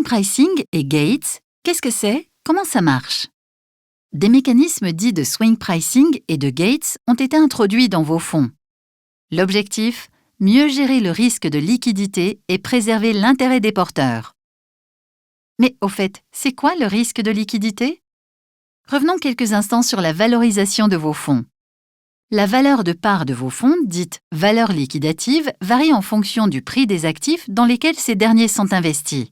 pricing et Gates, qu'est-ce que c'est? Comment ça marche? Des mécanismes dits de swing pricing et de Gates ont été introduits dans vos fonds. L'objectif? Mieux gérer le risque de liquidité et préserver l'intérêt des porteurs. Mais au fait, c'est quoi le risque de liquidité? Revenons quelques instants sur la valorisation de vos fonds. La valeur de part de vos fonds, dite valeur liquidative, varie en fonction du prix des actifs dans lesquels ces derniers sont investis.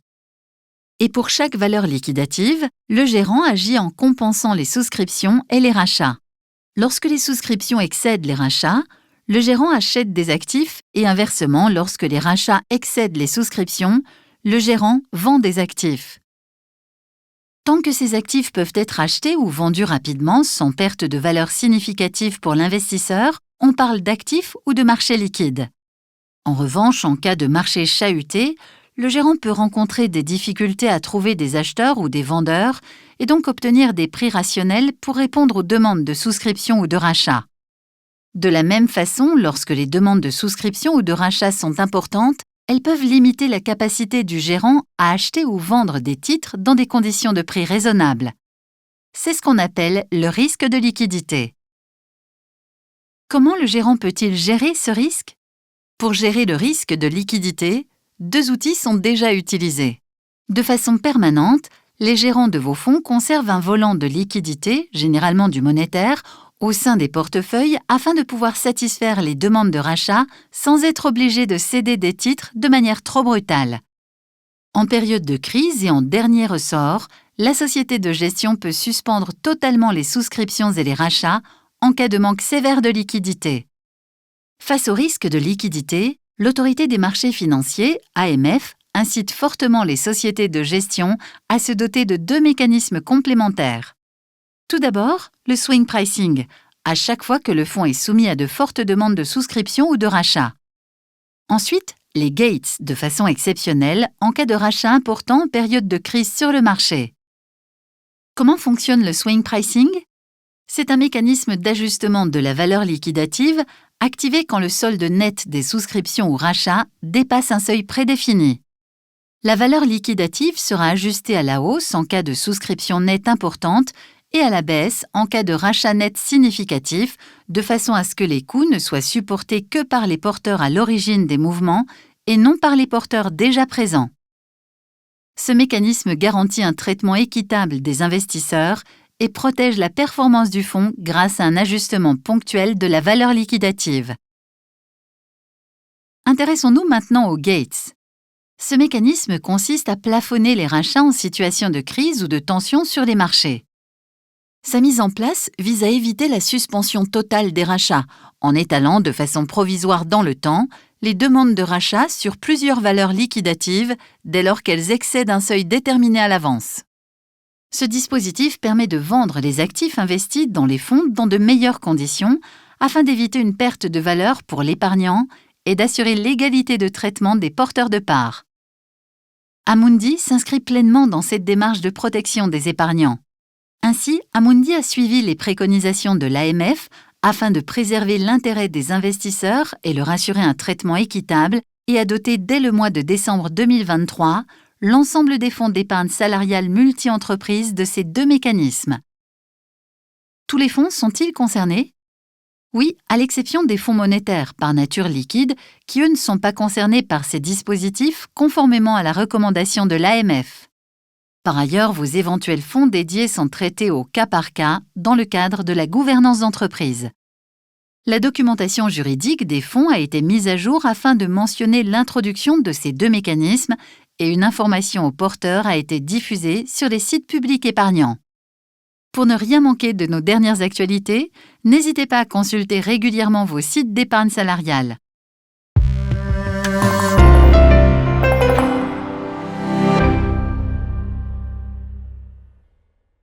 Et pour chaque valeur liquidative, le gérant agit en compensant les souscriptions et les rachats. Lorsque les souscriptions excèdent les rachats, le gérant achète des actifs et inversement, lorsque les rachats excèdent les souscriptions, le gérant vend des actifs. Tant que ces actifs peuvent être achetés ou vendus rapidement sans perte de valeur significative pour l'investisseur, on parle d'actifs ou de marché liquide. En revanche, en cas de marché chahuté, le gérant peut rencontrer des difficultés à trouver des acheteurs ou des vendeurs et donc obtenir des prix rationnels pour répondre aux demandes de souscription ou de rachat. De la même façon, lorsque les demandes de souscription ou de rachat sont importantes, elles peuvent limiter la capacité du gérant à acheter ou vendre des titres dans des conditions de prix raisonnables. C'est ce qu'on appelle le risque de liquidité. Comment le gérant peut-il gérer ce risque? Pour gérer le risque de liquidité, 2 outils sont déjà utilisés. De façon permanente, les gérants de vos fonds conservent un volant de liquidité, généralement du monétaire, au sein des portefeuilles afin de pouvoir satisfaire les demandes de rachat sans être obligé de céder des titres de manière trop brutale. En période de crise et en dernier ressort, la société de gestion peut suspendre totalement les souscriptions et les rachats en cas de manque sévère de liquidité. Face au risque de liquidité, l'Autorité des marchés financiers, AMF, incite fortement les sociétés de gestion à se doter de 2 mécanismes complémentaires. Tout d'abord, le swing pricing, à chaque fois que le fonds est soumis à de fortes demandes de souscription ou de rachat. Ensuite, les gates, de façon exceptionnelle, en cas de rachat important en période de crise sur le marché. Comment fonctionne le swing pricing? C'est un mécanisme d'ajustement de la valeur liquidative activé quand le solde net des souscriptions ou rachats dépasse un seuil prédéfini. La valeur liquidative sera ajustée à la hausse en cas de souscription nette importante et à la baisse en cas de rachat net significatif, de façon à ce que les coûts ne soient supportés que par les porteurs à l'origine des mouvements et non par les porteurs déjà présents. Ce mécanisme garantit un traitement équitable des investisseurs et protège la performance du fonds grâce à un ajustement ponctuel de la valeur liquidative. Intéressons-nous maintenant aux gates. Ce mécanisme consiste à plafonner les rachats en situation de crise ou de tension sur les marchés. Sa mise en place vise à éviter la suspension totale des rachats, en étalant de façon provisoire dans le temps les demandes de rachat sur plusieurs valeurs liquidatives dès lors qu'elles excèdent un seuil déterminé à l'avance. Ce dispositif permet de vendre les actifs investis dans les fonds dans de meilleures conditions afin d'éviter une perte de valeur pour l'épargnant et d'assurer l'égalité de traitement des porteurs de parts. Amundi s'inscrit pleinement dans cette démarche de protection des épargnants. Ainsi, Amundi a suivi les préconisations de l'AMF afin de préserver l'intérêt des investisseurs et leur assurer un traitement équitable et a doté dès le mois de décembre 2023 l'ensemble des fonds d'épargne salariale multi-entreprises de ces 2 mécanismes. Tous les fonds sont-ils concernés? Oui, à l'exception des fonds monétaires par nature liquides qui, eux, ne sont pas concernés par ces dispositifs conformément à la recommandation de l'AMF. Par ailleurs, vos éventuels fonds dédiés sont traités au cas par cas dans le cadre de la gouvernance d'entreprise. La documentation juridique des fonds a été mise à jour afin de mentionner l'introduction de ces 2 mécanismes et une information aux porteurs a été diffusée sur les sites publics épargnants. Pour ne rien manquer de nos dernières actualités, n'hésitez pas à consulter régulièrement vos sites d'épargne salariale.